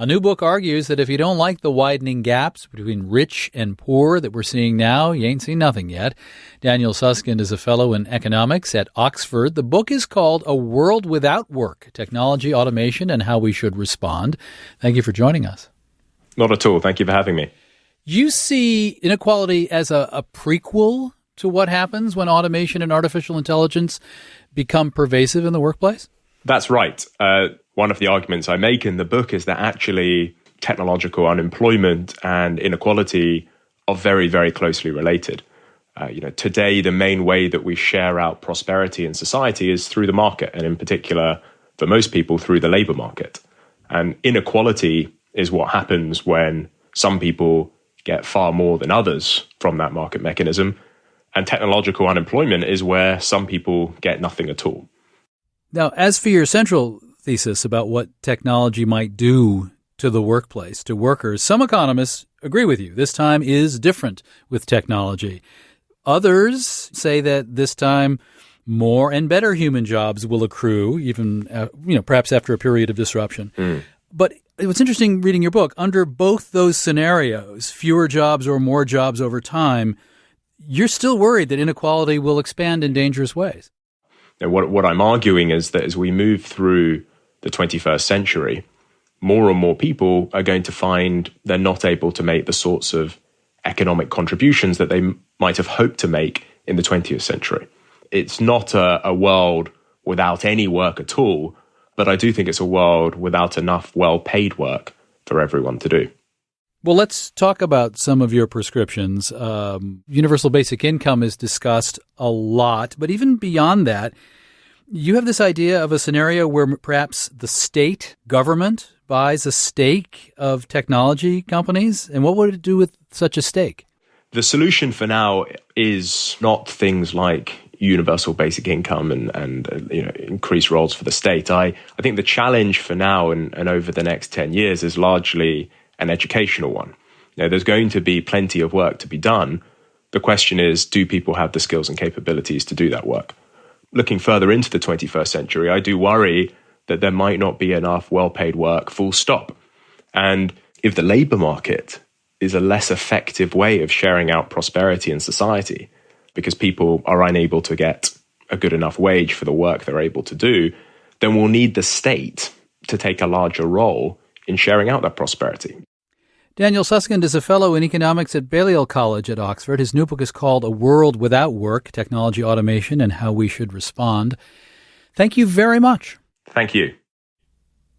A new book argues that if you don't like the widening gaps between rich and poor that we're seeing now, you ain't seen nothing yet. Daniel Susskind is a fellow in economics at Oxford. The book is called A World Without Work, Technology, Automation, and How We Should Respond. Thank you for joining us. Not at all. Thank you for having me. You see inequality as a prequel to what happens when automation and artificial intelligence become pervasive in the workplace? That's right. One of the arguments I make in the book is that actually technological unemployment and inequality are very, very closely related. Today, the main way that we share out prosperity in society is through the market, and in particular, for most people, through the labor market. And inequality is what happens when some people get far more than others from that market mechanism. And technological unemployment is where some people get nothing at all. Now, as for your central thesis about what technology might do to the workplace, to workers, some economists agree with you. This time is different with technology. Others say that this time more and better human jobs will accrue, even perhaps after a period of disruption. But what's interesting reading your book, under both those scenarios, fewer jobs or more jobs over time, you're still worried that inequality will expand in dangerous ways. And what I'm arguing is that as we move through the 21st century, more and more people are going to find they're not able to make the sorts of economic contributions that they might have hoped to make in the 20th century. It's not a world without any work at all, but I do think it's a world without enough well-paid work for everyone to do. Well, let's talk about some of your prescriptions. Universal basic income is discussed a lot, but even beyond that, you have this idea of a scenario where perhaps the state government buys a stake of technology companies. And what would it do with such a stake? The solution for now is not things like universal basic income and increased roles for the state. I think the challenge for now and over the next 10 years is largely an educational one. There's going to be plenty of work to be done. The question is, do people have the skills and capabilities to do that work? Looking further into the 21st century, I do worry that there might not be enough well-paid work, full stop. And if the labor market is a less effective way of sharing out prosperity in society, because people are unable to get a good enough wage for the work they're able to do, then we'll need the state to take a larger role in sharing out that prosperity. Daniel Susskind is a fellow in economics at Balliol College at Oxford. His new book is called A World Without Work, Technology, Automation, and How We Should Respond. Thank you very much. Thank you.